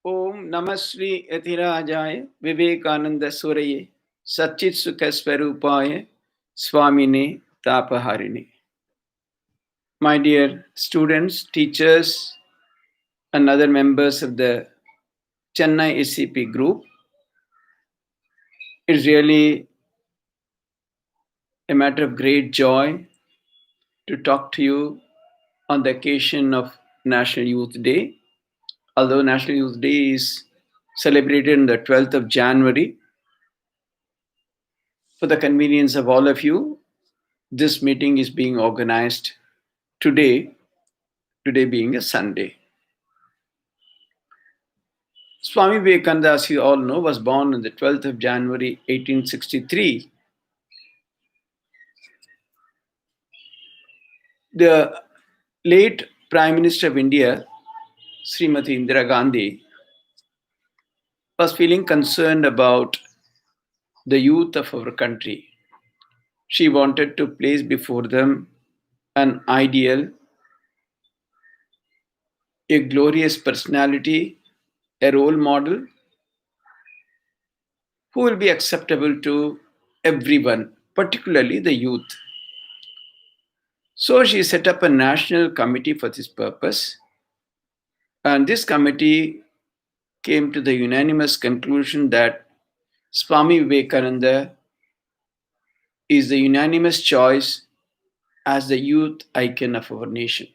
ओम नमः श्री यतिराजाय विवेकानंद सुरये सच्चित सुख स्वरूपाय स्वामिने तापहारिणे. My dear students, teachers, and other members of the Chennai ACP group, it's really a matter of great joy to talk to you on the occasion of National Youth Day. Although National Youth Day is celebrated on the 12th of January, for the convenience of all of you, this meeting is being organized today being a Sunday. Swami Vivekananda, as you all know, was born on the 12th of January 1863. The late Prime Minister of India, Srimati Indira Gandhi, was feeling concerned about the youth of our country. She wanted to place before them an ideal, a glorious personality, a role model who will be acceptable to everyone, particularly the youth. So she set up a national committee for this purpose, and this committee came to the unanimous conclusion that Swami Vivekananda is the unanimous choice as the youth icon of our nation.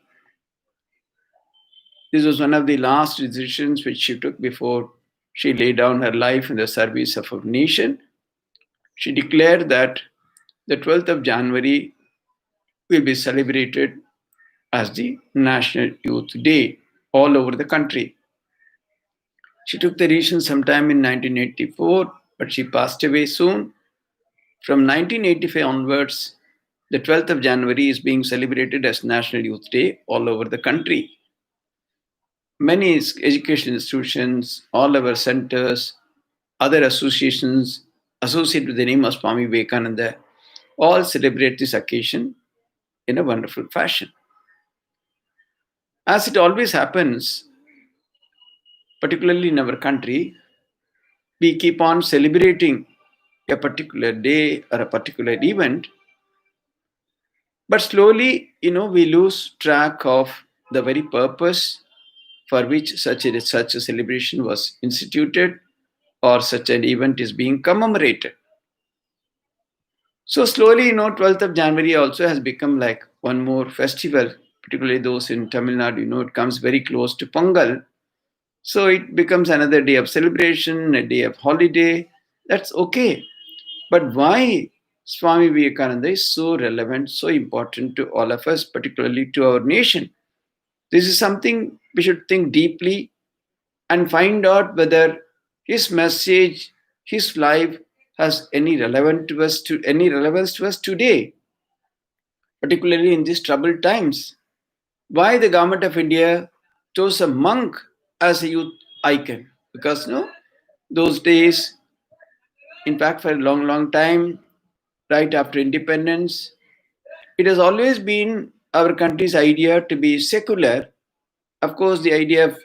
This was one of the last decisions which she took before she laid down her life in the service of our nation. She declared that the 12th of January will be celebrated as the National Youth Day all over the country. She took the decision sometime in 1984, but she passed away soon. From 1985 onwards, the 12th of January is being celebrated as National Youth Day all over the country. Many education institutions, all our centers, other associations associated with the name of Swami Vivekananda, all celebrate this occasion in a wonderful fashion. As it always happens, particularly in our country, we keep on celebrating a particular day or a particular event, but slowly, we lose track of the very purpose for which such a celebration was instituted or such an event is being commemorated. So slowly, 12th of January also has become like one more festival, particularly those in Tamil Nadu, it comes very close to Pongal. So it becomes another day of celebration, a day of holiday. That's okay. But why Swami Vivekananda is so relevant, so important to all of us, particularly to our nation? This is something we should think deeply and find out whether his message, his life has any relevance to us today, particularly in these troubled times. Why the government of India chose a monk as a youth icon? Because those days, in fact, for a long, long time, right after independence, it has always been our country's idea to be secular. Of course, the idea of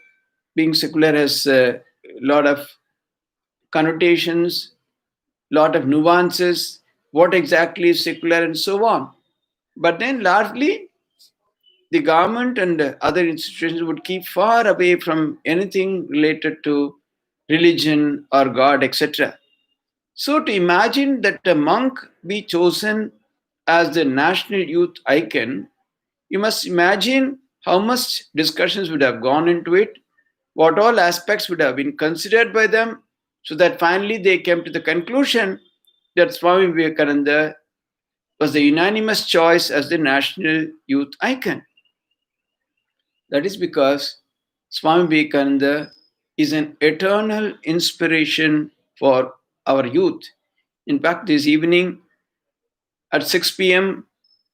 being secular has a lot of connotations, lot of nuances, what exactly is secular and so on. But then largely, the government and other institutions would keep far away from anything related to religion or God, etc. So to imagine that a monk be chosen as the national youth icon, you must imagine how much discussions would have gone into it, what all aspects would have been considered by them, so that finally they came to the conclusion that Swami Vivekananda was the unanimous choice as the national youth icon. That is because Swami Vivekananda is an eternal inspiration for our youth. In fact, this evening at 6 p.m.,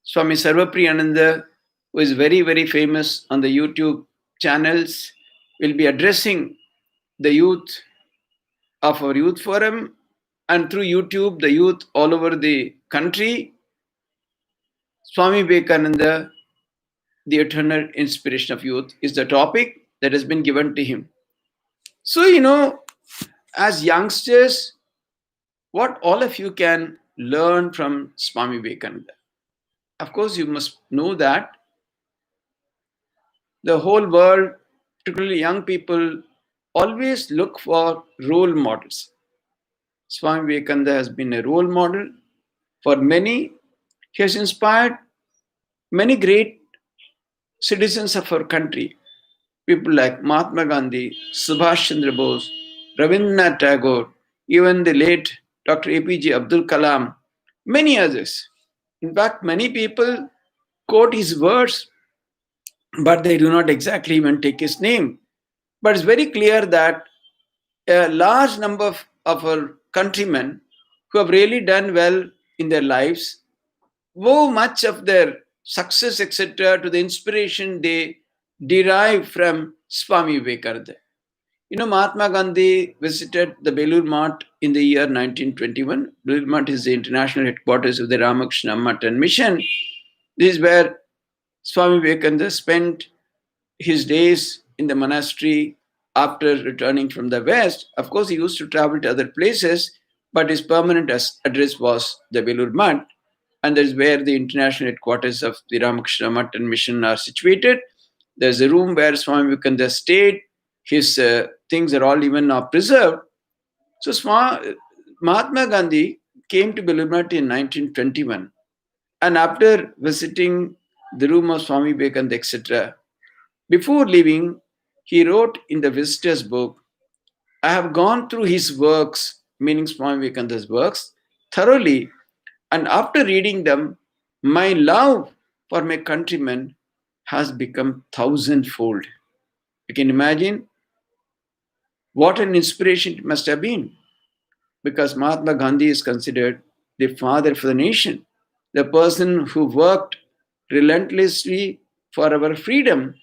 Swami Sarvapriyananda, who is very, very famous on the YouTube channels, will be addressing the youth of our youth forum, and through YouTube, the youth all over the country. Swami Vivekananda, the eternal inspiration of youth, is the topic that has been given to him. So, as youngsters, what all of you can learn from Swami Vivekananda? Of course, you must know that the whole world, particularly young people, always look for role models. Swami Vivekananda has been a role model for many. He has inspired many great citizens of our country. People like Mahatma Gandhi, Subhash Chandra Bose, Rabindranath Tagore, even the late Dr. APJ Abdul Kalam, many others. In fact, many people quote his words, but they do not exactly even take his name. But it's very clear that a large number of our countrymen who have really done well in their lives owe much of their success, etc., to the inspiration they derive from Swami Vivekananda. Mahatma Gandhi visited the Belur Math in the year 1921. Belur Math is the international headquarters of the Ramakrishna Math and Mission. This is where Swami Vivekananda spent his days in the monastery after returning from the West. Of course, he used to travel to other places, but his permanent address was the Belur Math, and that is where the international headquarters of the Ramakrishna Math and Mission are situated. There's a room where Swami Vivekananda stayed. His things are all even now preserved. So Mahatma Gandhi came to Belur Math in 1921, and after visiting the room of Swami Vivekananda, etc., before leaving, he wrote in the visitor's book, I have gone through his works, meaning Swami Vivekananda's works, thoroughly, and after reading them, my love for my countrymen has become thousandfold. You can imagine what an inspiration it must have been, because Mahatma Gandhi is considered the father for the nation, the person who worked relentlessly for our freedom.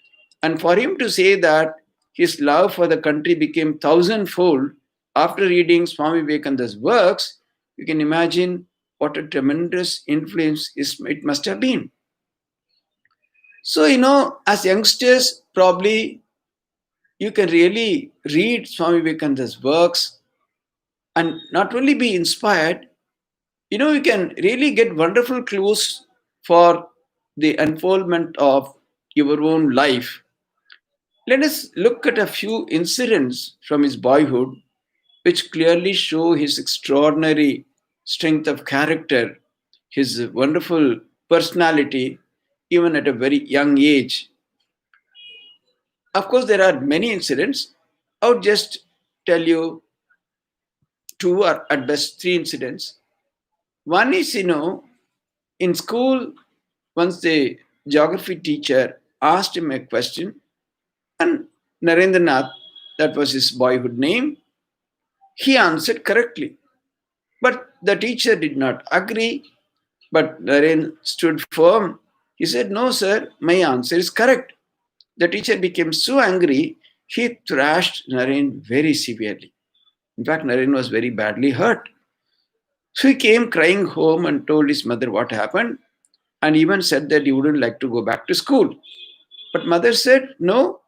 And for him to say that his love for the country became thousandfold after reading Swami Vivekananda's works, you can imagine what a tremendous influence it must have been. So, as youngsters, probably you can really read Swami Vivekananda's works and not only be inspired, you can really get wonderful clues for the unfoldment of your own life. Let us look at a few incidents from his boyhood which clearly show his extraordinary strength of character, his wonderful personality, even at a very young age. Of course, there are many incidents. I would just tell you two or at best three incidents. One is, in school, once the geography teacher asked him a question, and Narendranath, that was his boyhood name, he answered correctly. But the teacher did not agree, but Naren stood firm. He said, no, sir, my answer is correct. The teacher became so angry, he thrashed Naren very severely. In fact, Naren was very badly hurt. So he came crying home and told his mother what happened, and even said that he wouldn't like to go back to school. But mother said, no,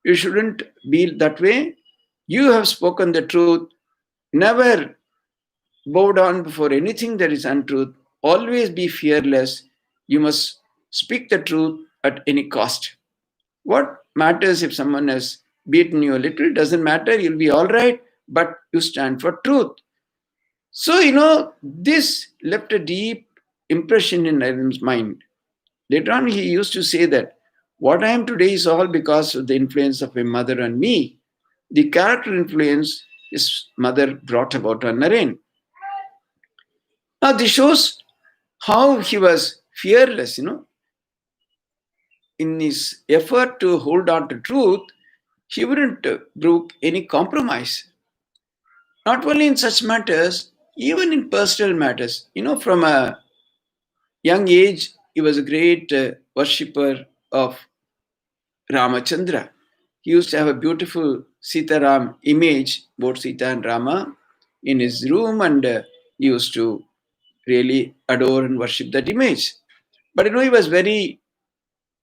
you shouldn't be that way. You have spoken the truth. Never bow down before anything that is untruth. Always be fearless. You must speak the truth at any cost. What matters if someone has beaten you a little? Doesn't matter. You'll be all right, but you stand for truth. So, this left a deep impression in Naren's mind. Later on, he used to say that what I am today is all because of the influence of my mother and me. The character influence his mother brought about on Naren. Now, this shows how he was fearless, in his effort to hold on to truth. He wouldn't brook any compromise. Not only in such matters, even in personal matters. From a young age, he was a great worshipper of Ramachandra. He used to have a beautiful Sitaram image, both Sita and Rama, in his room, and he used to really adore and worship that image. But he was very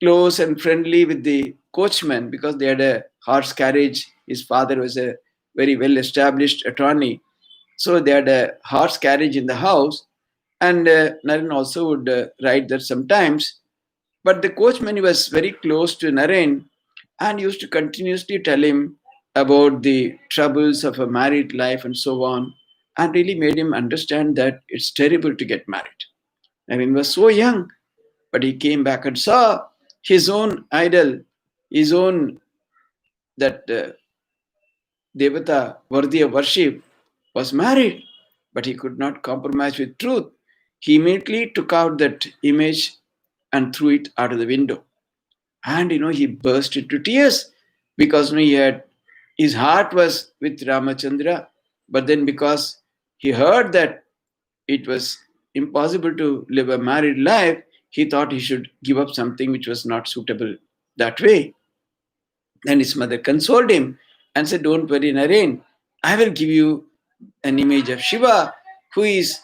close and friendly with the coachman because they had a horse carriage His father was a very well-established attorney. So they had a horse carriage in the house, and Naren also would ride there sometimes. But the coachman was very close to Naren and used to continuously tell him about the troubles of a married life and so on, and really made him understand that it's terrible to get married. Naren was so young, but he came back and saw his own idol, his own that Devata worthy of worship was married, but he could not compromise with truth. He immediately took out that image and threw it out of the window. And he burst into tears because he had his heart was with Ramachandra, but then because he heard that it was impossible to live a married life, he thought he should give up something which was not suitable that way. Then his mother consoled him and said, "Don't worry, Naren, I will give you an image of Shiva, who is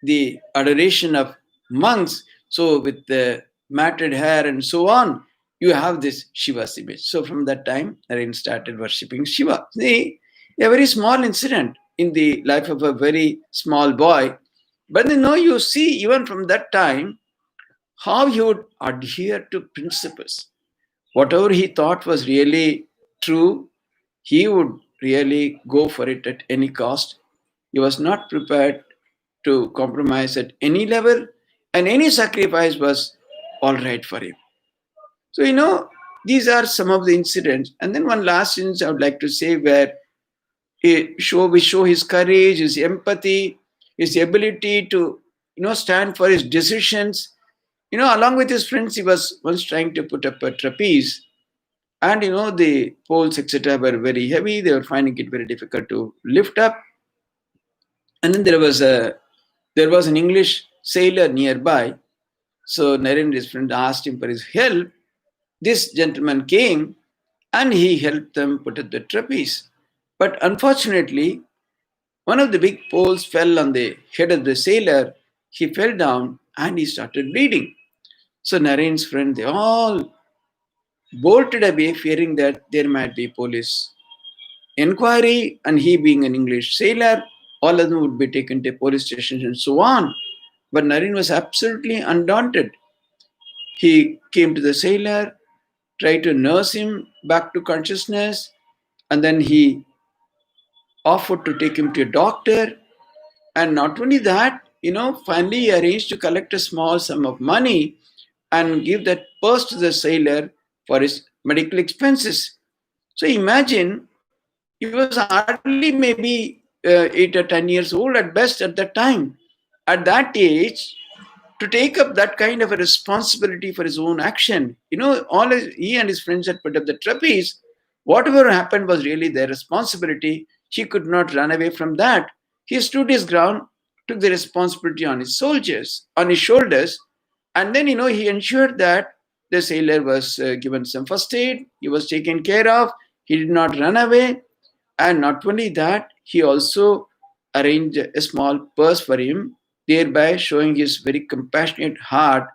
the adoration of monks. So with the matted hair and so on, you have this Shiva's image." So from that time, Naren started worshipping Shiva. See, a very small incident in the life of a very small boy. But you see, even from that time, how he would adhere to principles. Whatever he thought was really true, he would really go for it at any cost. He was not prepared to compromise at any level, and any sacrifice was all right for him. So, these are some of the incidents. And then one last instance I would like to say where we show his courage, his empathy, his ability to, stand for his decisions. Along with his friends, he was once trying to put up a trapeze. And, the poles, etc., were very heavy. They were finding it very difficult to lift up. And then there was an English sailor nearby. So Naren and his friend asked him for his help. This gentleman came and he helped them put up the trapeze. But unfortunately, one of the big poles fell on the head of the sailor. He fell down and he started bleeding. So Naren's friend, they all bolted away, fearing that there might be police inquiry, and he being an English sailor, all of them would be taken to police stations and so on. But Naren was absolutely undaunted. He came to the sailor, tried to nurse him back to consciousness, and then he offered to take him to a doctor. And not only that, finally he arranged to collect a small sum of money and give that purse to the sailor for his medical expenses. So imagine, he was hardly maybe 8 or 10 years old at best at that time. At that age, to take up that kind of a responsibility for his own action, he and his friends had put up the trapeze. Whatever happened was really their responsibility. He could not run away from that. He stood his ground, took the responsibility on his shoulders, and then, he ensured that the sailor was given some first aid. He was taken care of. He did not run away. And not only that, he also arranged a small purse for him, thereby showing his very compassionate heart,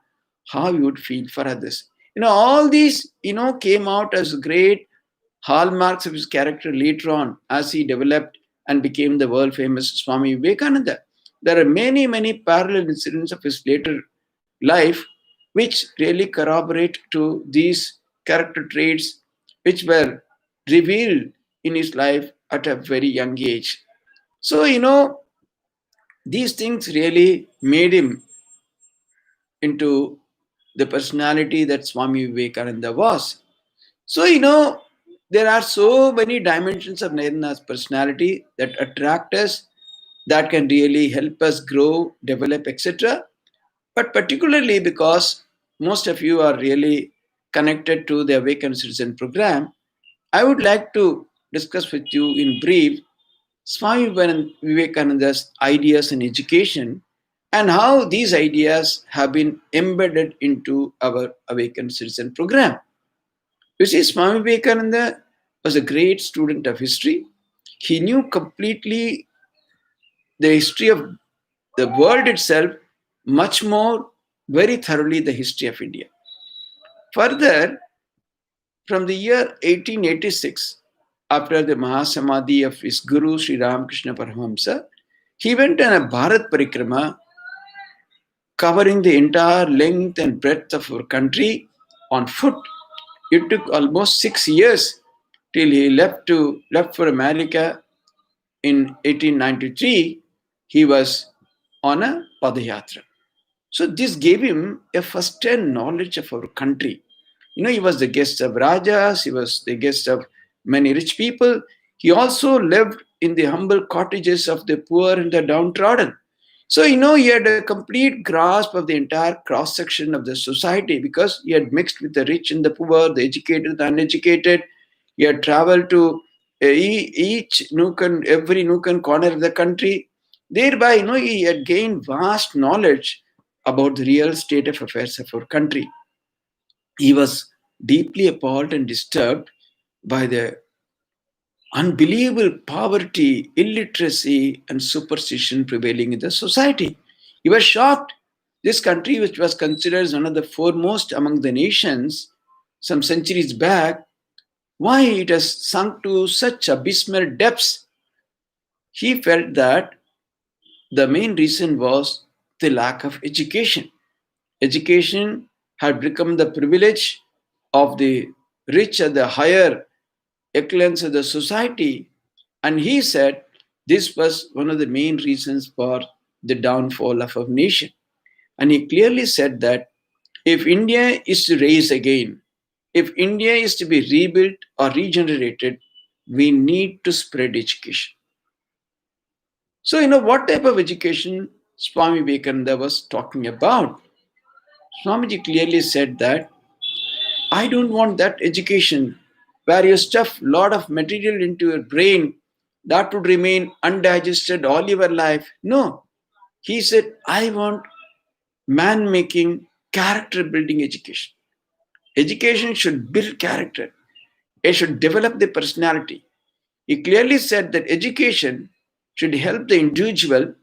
how he would feel for others. All these, came out as great hallmarks of his character later on as he developed and became the world famous Swami Vivekananda. There are many, many parallel incidents of his later life which really corroborate to these character traits which were revealed in his life at a very young age. So, these things really made him into the personality that Swami Vivekananda was. So, there are so many dimensions of Narendna's personality that attract us, that can really help us grow, develop, etc. But particularly because most of you are really connected to the Awakened Citizen program, I would like to discuss with you in brief Swami Vivekananda's ideas in education and how these ideas have been embedded into our Awakened Citizen program. You see, Swami Vivekananda was a great student of history. He knew completely the history of the world itself, much more, very thoroughly, the history of India. Further, from the year 1886, after the Mahasamadhi of his Guru Sri Ramakrishna Paramahamsa, he went on a Bharat Parikrama covering the entire length and breadth of our country on foot. It took almost 6 years till he left for America in 1893. He was on a Padayatra. So this gave him a first-hand knowledge of our country. He was the guest of Rajas, he was the guest of many rich people. He also lived in the humble cottages of the poor and the downtrodden. So, he had a complete grasp of the entire cross-section of the society because he had mixed with the rich and the poor, the educated, the uneducated. He had traveled to every nook and corner of the country. Thereby, he had gained vast knowledge about the real state of affairs of our country. He was deeply appalled and disturbed by the unbelievable poverty, illiteracy, and superstition prevailing in the society. He was shocked. This country, which was considered as one of the foremost among the nations some centuries back, why it has sunk to such abysmal depths? He felt that the main reason was the lack of education. Education had become the privilege of the rich and the higher echelons of the society. And he said this was one of the main reasons for the downfall of our nation. And he clearly said that if India is to rise again, if India is to be rebuilt or regenerated, we need to spread education. So, what type of education Swami Vivekananda was talking about? Swamiji clearly said that I don't want that education where you stuff a lot of material into your brain that would remain undigested all your life. No. He said, I want man making, character building education. Education should build character, it should develop the personality. He clearly said that education should help the individual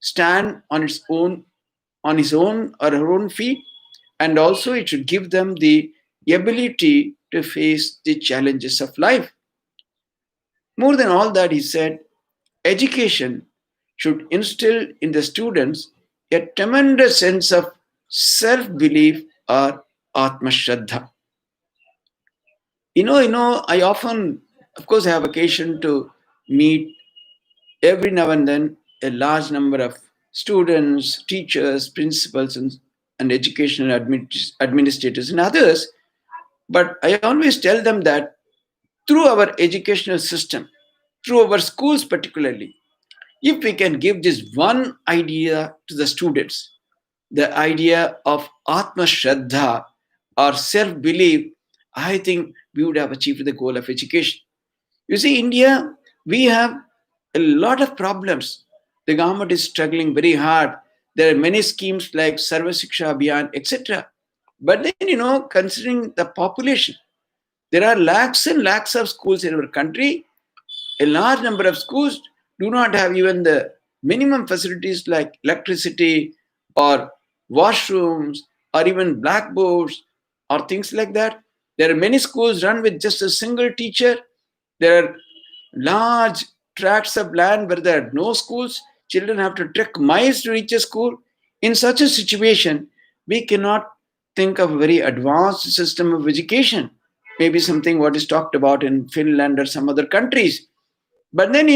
stand on his own or her own feet, and also it should give them the ability to face the challenges of life. More than all that, he said, education should instill in the students a tremendous sense of self-belief or Atma Shraddha. I often, of course, I have occasion to meet every now and then a large number of students, teachers, principals, and educational administrators and others. But I always tell them that through our educational system, through our schools particularly, if we can give this one idea to the students, the idea of Atma Shraddha or self belief, I think we would have achieved the goal of education. You see, India, we have a lot of problems. The government is struggling very hard. There are many schemes like Sarva Shiksha Abhiyan, etc. But then, considering the population, there are lakhs and lakhs of schools in our country. A large number of schools do not have even the minimum facilities like electricity or washrooms or even blackboards or things like that. There are many schools run with just a single teacher. There are large tracts of land where there are no schools. Children have to trek miles to reach a school. In such a situation, we cannot think of a very advanced system of education. Maybe something what is talked about in Finland or some other countries. But then,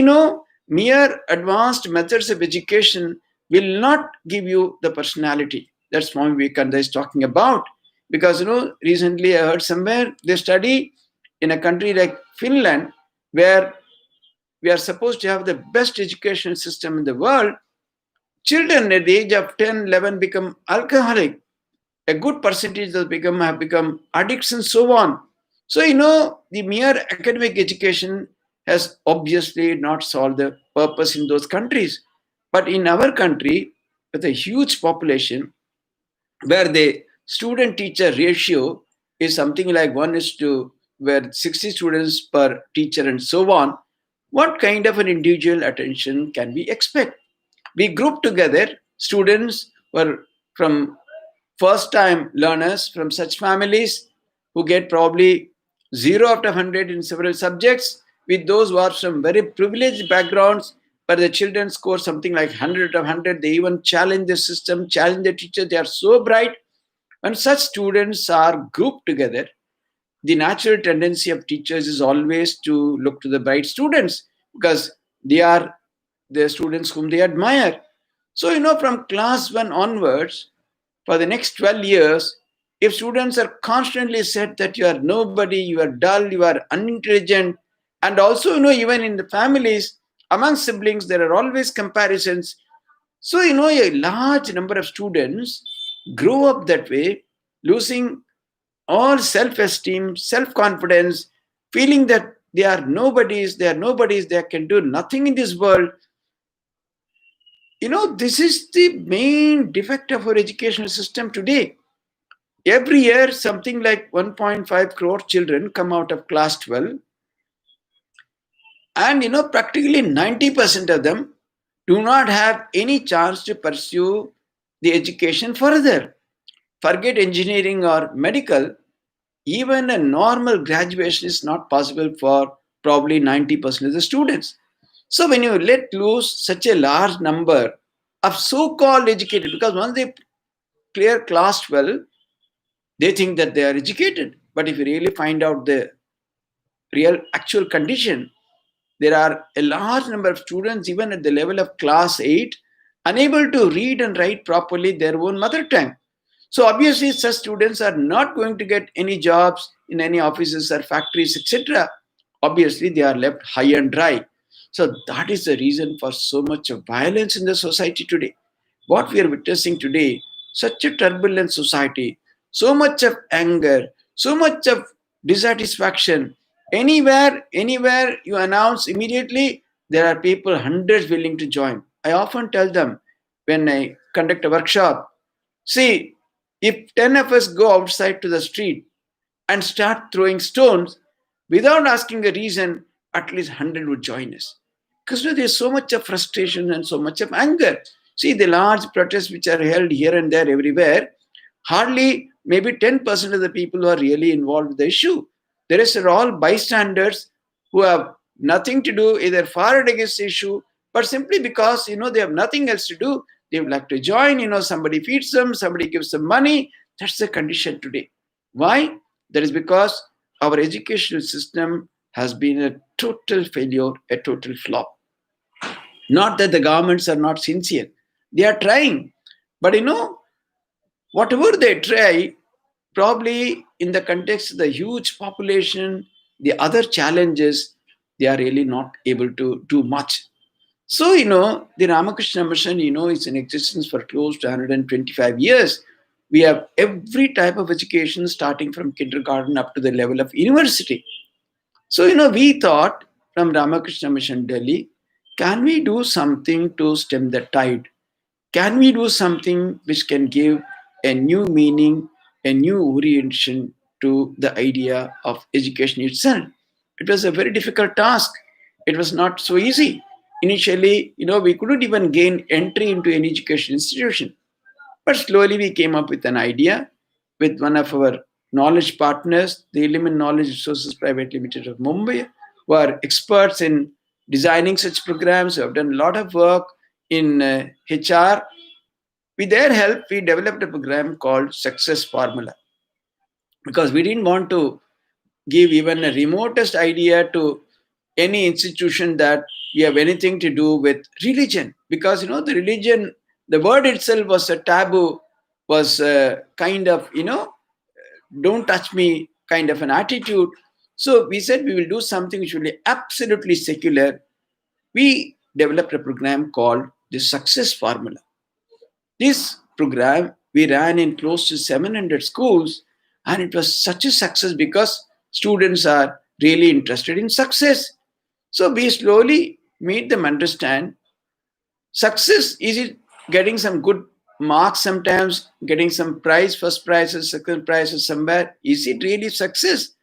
mere advanced methods of education will not give you the personality. That's Swami Vivekananda is talking about. Because, recently I heard somewhere they study in a country like Finland, where we are supposed to have the best education system in the world. Children at the age of 10, 11 become alcoholic. A good percentage have become addicts and so on. So, the mere academic education has obviously not solved the purpose in those countries. But in our country, with a huge population, where the student-teacher ratio is something like 1:, where 60 students per teacher and so on, what kind of an individual attention can we expect? We group together students who are from first-time learners from such families who get probably 0 out of 100 in several subjects, with those who are from very privileged backgrounds, but the children score something like 100 of 100. They even challenge the system, challenge the teacher. They are so bright. When such students are grouped together, the natural tendency of teachers is always to look to the bright students because they are the students whom they admire. So, from class 1 onwards, for the next 12 years, if students are constantly said that you are nobody, you are dull, you are unintelligent, and also, even in the families, among siblings, there are always comparisons. So, a large number of students grow up that way, losing all self-esteem, self-confidence, feeling that they can do nothing in this world. This is the main defect of our educational system today. Every year, something like 1.5 crore children come out of class 12, and practically 90% of them do not have any chance to pursue the education further. Forget engineering or medical, even a normal graduation is not possible for probably 90% of the students. So when you let loose such a large number of so-called educated, because once they clear class 12, they think that they are educated. But if you really find out the real actual condition, there are a large number of students, even at the level of class 8, unable to read and write properly their own mother tongue. So obviously, such students are not going to get any jobs in any offices or factories, etc. Obviously, they are left high and dry. So that is the reason for so much of violence in the society today. What we are witnessing today, such a turbulent society, so much of anger, so much of dissatisfaction. Anywhere you announce immediately, there are people, hundreds willing to join. I often tell them when I conduct a workshop, see, if 10 of us go outside to the street and start throwing stones without asking a reason, at least 100 would join us. Because there's so much of frustration and so much of anger. See, the large protests which are held here and there everywhere, hardly maybe 10% of the people who are really involved with the issue. The rest are all bystanders who have nothing to do, either for or against the issue, but simply because, they have nothing else to do. They would like to join, somebody feeds them, somebody gives them money. That's the condition today. Why? That is because our educational system has been a total failure, a total flop. Not that the governments are not sincere. They are trying. But whatever they try, probably in the context of the huge population, the other challenges, they are really not able to do much. So, the Ramakrishna Mission, is in existence for close to 125 years. We have every type of education starting from kindergarten up to the level of university. So, we thought from Ramakrishna Mission Delhi, can we do something to stem the tide? Can we do something which can give a new meaning, a new orientation to the idea of education itself? It was a very difficult task. It was not so easy. Initially, we couldn't even gain entry into an education institution. But slowly we came up with an idea with one of our knowledge partners, the Element Knowledge Resources Private Limited of Mumbai, who are experts in designing such programs, who have done a lot of work in HR. With their help, we developed a program called Success Formula because we didn't want to give even a remotest idea to any institution that we have anything to do with religion, because the religion, the word itself was a taboo, was a kind of don't touch me kind of an attitude. So we said we will do something which will be absolutely secular. We developed a program called the Success Formula. This program we ran in close to 700 schools, and it was such a success because students are really interested in success. So we slowly made them understand success is it getting some good marks sometimes, getting some prize, first prizes, second prizes somewhere. Is it really success?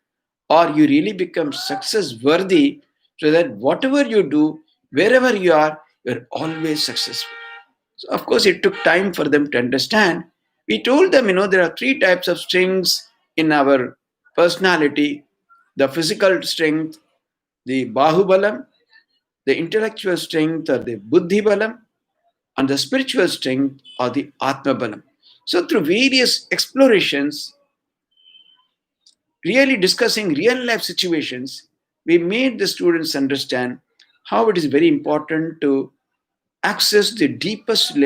Or you really become success worthy so that whatever you do, wherever you are, you're always successful. So of course, it took time for them to understand. We told them, there are three types of strengths in our personality: the physical strength, the Bahubalam, the intellectual strength or the Buddhi Balam, and the spiritual strength or the Atma Balam. So through various explorations, really discussing real life situations, we made the students understand how it is very important to access the deepest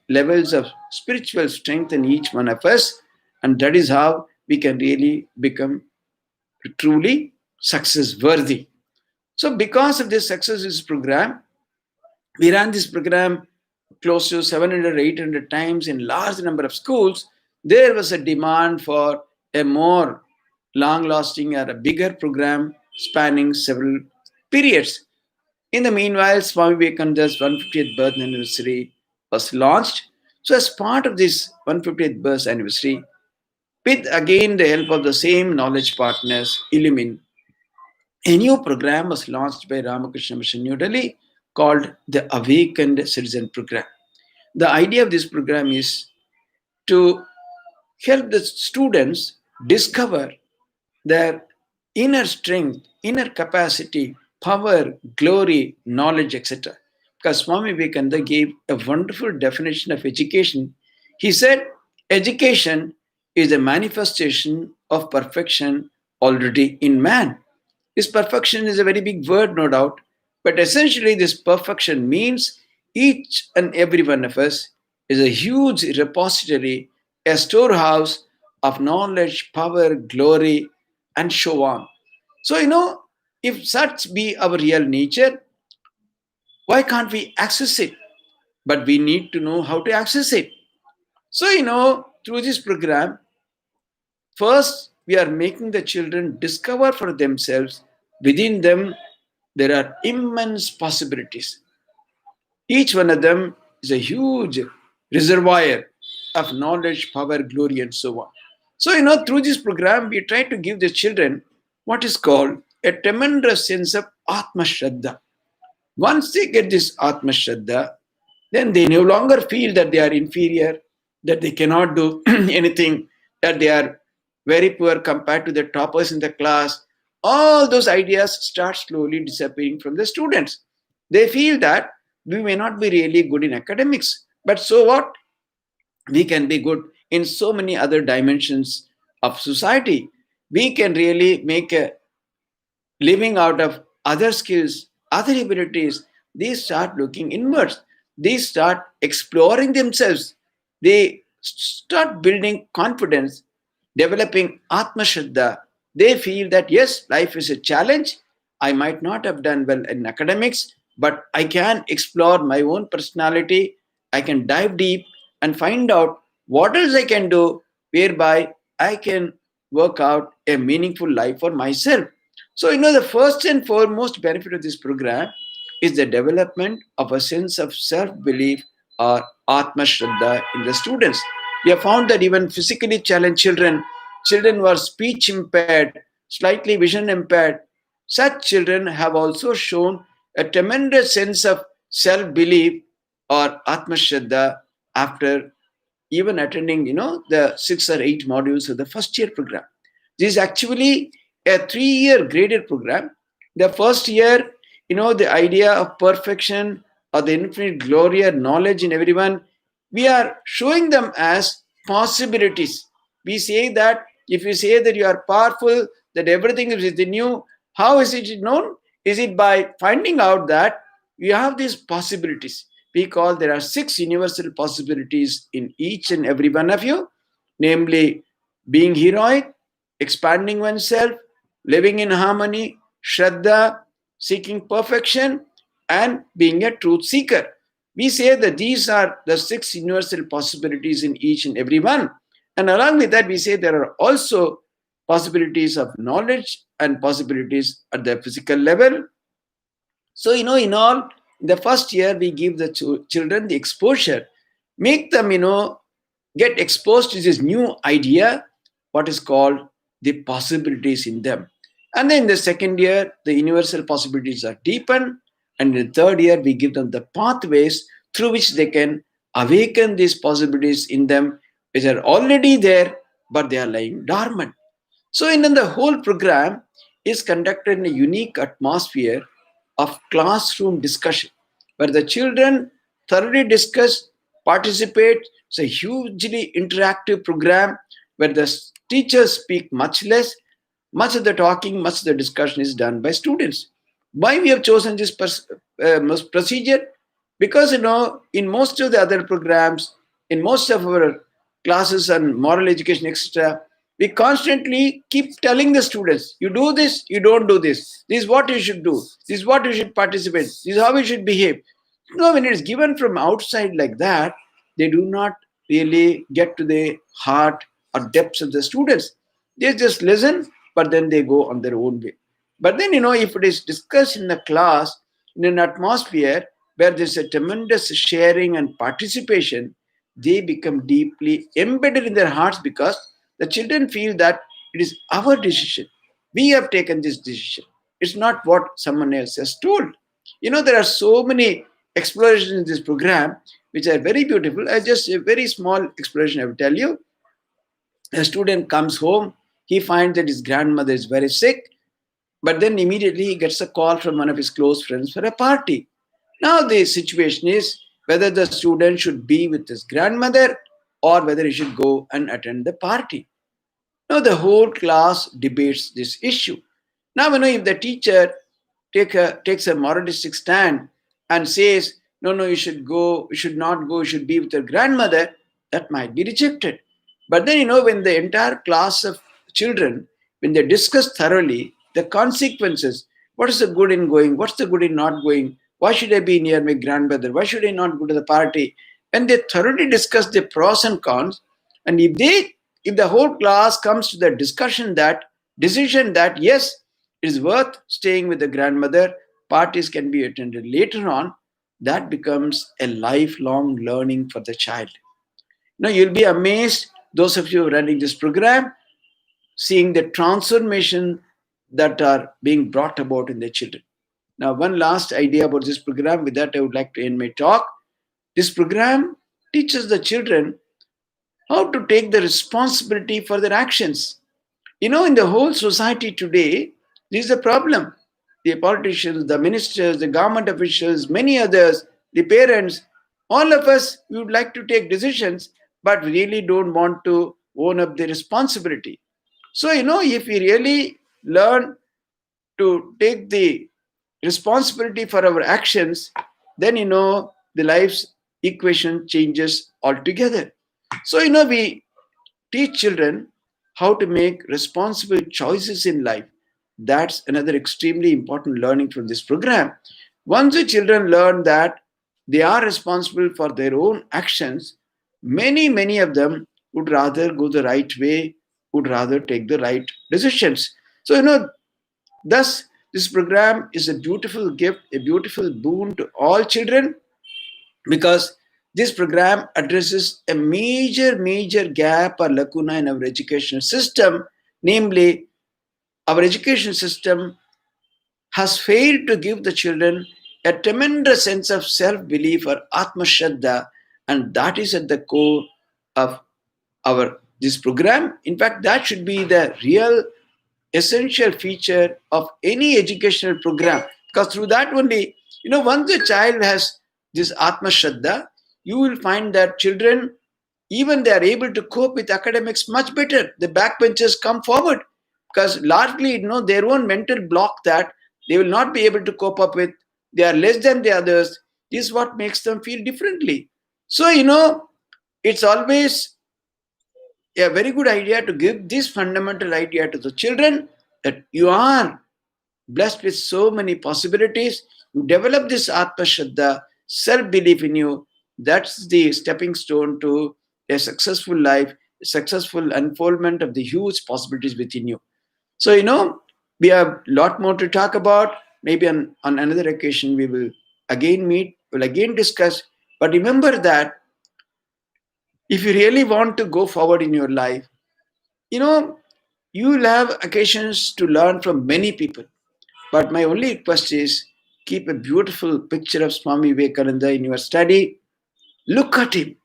levels of spiritual strength in each one of us, and that is how we can really become truly success worthy. So because of this success program, we ran this program close to 700 800 times in large number of schools. There was a demand for a more long lasting or a bigger program spanning several periods. In the meanwhile, Swami Vivekananda's 150th birth anniversary was launched. So, as part of this 150th birth anniversary, with again the help of the same knowledge partners, Illumin, a new program was launched by Ramakrishna Mission New Delhi called the Awakened Citizen Program. The idea of this program is to help the students discover their inner strength, inner capacity, power, glory, knowledge, etc. Because Swami Vivekananda gave a wonderful definition of education. He said, education is a manifestation of perfection already in man. This perfection is a very big word, no doubt, but essentially, this perfection means each and every one of us is a huge repository, a storehouse of knowledge, power, glory, and so on. So, if such be our real nature, why can't we access it? But we need to know how to access it. So, through this program, first we are making the children discover for themselves within them there are immense possibilities. Each one of them is a huge reservoir of knowledge, power, glory, and so on. So, through this program, we try to give the children what is called a tremendous sense of Atma Shraddha. Once they get this Atma Shraddha, then they no longer feel that they are inferior, that they cannot do anything, that they are very poor compared to the toppers in the class. All those ideas start slowly disappearing from the students. They feel that we may not be really good in academics, but so what? We can be good in so many other dimensions of society. We can really make a living out of other skills, other abilities. They start looking inwards. They start exploring themselves. They start building confidence, developing Atma Shraddha. They feel that yes, life is a challenge. I might not have done well in academics, but I can explore my own personality. I can dive deep and find out what else I can do, whereby I can work out a meaningful life for myself. So, the first and foremost benefit of this program is the development of a sense of self-belief or Atma Shraddha in the students. We have found that even physically challenged children who are speech impaired, slightly vision impaired, such children have also shown a tremendous sense of self-belief or Atma Shraddha after even attending, the 6 or 8 modules of the first year program. This is actually a 3-year graded program. The first year, the idea of perfection or the infinite glory or knowledge in everyone, we are showing them as possibilities. We say that if you say that you are powerful, that everything is within you, how is it known? Is it by finding out that you have these possibilities? Because there are 6 universal possibilities in each and every one of you, namely being heroic, expanding oneself, living in harmony, Shraddha, seeking perfection, and being a truth seeker. We say that these are the 6 universal possibilities in each and every one. And along with that, we say there are also possibilities of knowledge and possibilities at the physical level. So, in all, in the first year, we give the children the exposure, make them, get exposed to this new idea, what is called the possibilities in them. And then in the second year, the universal possibilities are deepened. And in the third year, we give them the pathways through which they can awaken these possibilities in them, which are already there, but they are lying dormant. So, in the whole program, is conducted in a unique atmosphere of classroom discussion, where the children thoroughly discuss, participate. It's a hugely interactive program where the teachers speak much less. Much of the talking, much of the discussion is done by students. Why we have chosen this procedure? Because in most of the other programs, in most of our classes on moral education, etc., we constantly keep telling the students, you do this, you don't do this. This is what you should do. This is what you should participate. This is how you should behave. When it is given from outside like that, they do not really get to the heart or depths of the students. They just listen, but then they go on their own way. But then, if it is discussed in the class, in an atmosphere where there's a tremendous sharing and participation, they become deeply embedded in their hearts because the children feel that it is our decision. We have taken this decision. It's not what someone else has told. There are so many explorations in this program which are very beautiful. Just a very small exploration I will tell you. A student comes home, he finds that his grandmother is very sick, but then immediately he gets a call from one of his close friends for a party. Now the situation is whether the student should be with his grandmother or whether he should go and attend the party. Now the whole class debates this issue. Now, if the teacher takes a moralistic stand and says, no, no, you should go, you should not go, you should be with your grandmother, that might be rejected. But then, when the entire class of children, when they discuss thoroughly the consequences, what is the good in going, what's the good in not going, why should I be near my grandmother, why should I not go to the party? And they thoroughly discuss the pros and cons. And if the whole class comes to the decision that yes, it is worth staying with the grandmother, parties can be attended later on, that becomes a lifelong learning for the child. You'll be amazed, those of you running this program, seeing the transformation that are being brought about in the children. Now, one last idea about this program, with that I would like to end my talk. This program teaches the children how to take the responsibility for their actions. In the whole society today, this is a problem. The politicians, the ministers, the government officials, many others, the parents, all of us, we would like to take decisions, but really don't want to own up the responsibility. So, if we really learn to take the responsibility for our actions, then, the life's equation changes altogether. So, we teach children how to make responsible choices in life. That's another extremely important learning from this program. Once the children learn that they are responsible for their own actions, many of them would rather go the right way, would rather take the right decisions. So, thus, this program is a beautiful gift, a beautiful boon to all children, because this program addresses a major gap or lacuna in our education system. Namely, our education system has failed to give the children a tremendous sense of self-belief or Atma Shraddha, and that is at the core of our this program. In fact, that should be the real essential feature of any educational program, because through that only, once the child has this Atma Shraddha, you will find that children, even they are able to cope with academics much better. The backbenchers come forward because largely, their own mental block that they will not be able to cope up with. They are less than the others. This is what makes them feel differently. So, it's always a very good idea to give this fundamental idea to the children that you are blessed with so many possibilities. You develop this Atma Shraddha, self-belief in you. That's the stepping stone to a successful life, a successful unfoldment of the huge possibilities within you. So, we have a lot more to talk about. Maybe on another occasion we will again meet, we'll again discuss. But remember that if you really want to go forward in your life, you will have occasions to learn from many people. But my only request is keep a beautiful picture of Swami Vivekananda in your study. Look at him.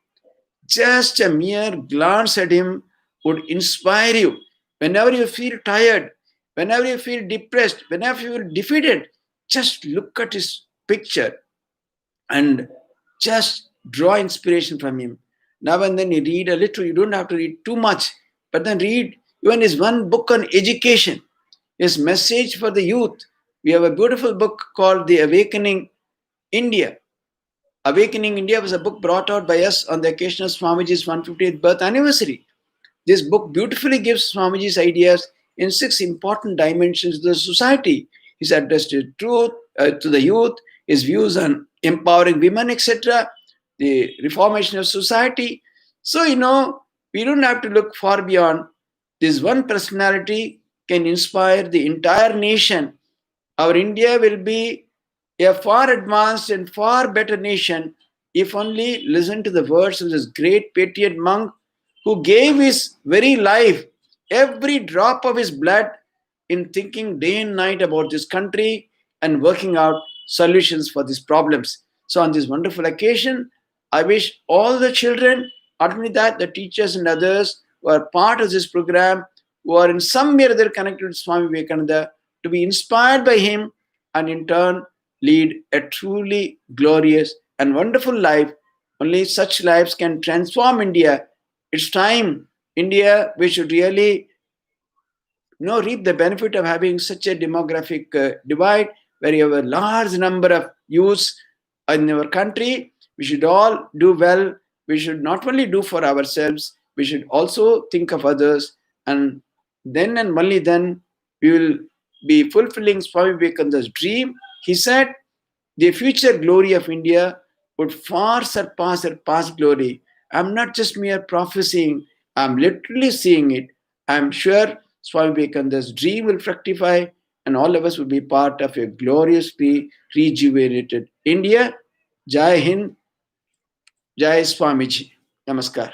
Just a mere glance at him would inspire you. Whenever you feel tired, Whenever you feel depressed, whenever you feel defeated, just look at his picture and just draw inspiration from him. Now and then you read a little, you don't have to read too much, but then read even his one book on education, his message for the youth. We have a beautiful book called The Awakening India. Awakening India was a book brought out by us on the occasion of Swamiji's 150th birth anniversary. This book beautifully gives Swamiji's ideas in 6 important dimensions of the society. His address to truth, to the youth, his views on empowering women, etc., the reformation of society. So, we don't have to look far beyond. This one personality can inspire the entire nation. Our India will be a far advanced and far better nation if only listen to the words of this great patriot monk who gave his very life, every drop of his blood, in thinking day and night about this country and working out solutions for these problems. So, on this wonderful occasion, I wish all the children, not only that, the teachers and others who are part of this program, who are in some way or other connected to Swami Vivekananda, to be inspired by him and in turn lead a truly glorious and wonderful life. Only such lives can transform India. It's time, India, we should really reap the benefit of having such a demographic divide where you have a large number of youths in our country. We should all do well. We should not only do for ourselves, we should also think of others. And then and only then we will be fulfilling Swami Vivekananda's dream. He said, the future glory of India would far surpass her past glory. I'm not just mere prophesying, I'm literally seeing it. I'm sure Swami Vivekananda's dream will fructify and all of us will be part of a gloriously rejuvenated India. Jai Hind, Jai Swamiji. Namaskar.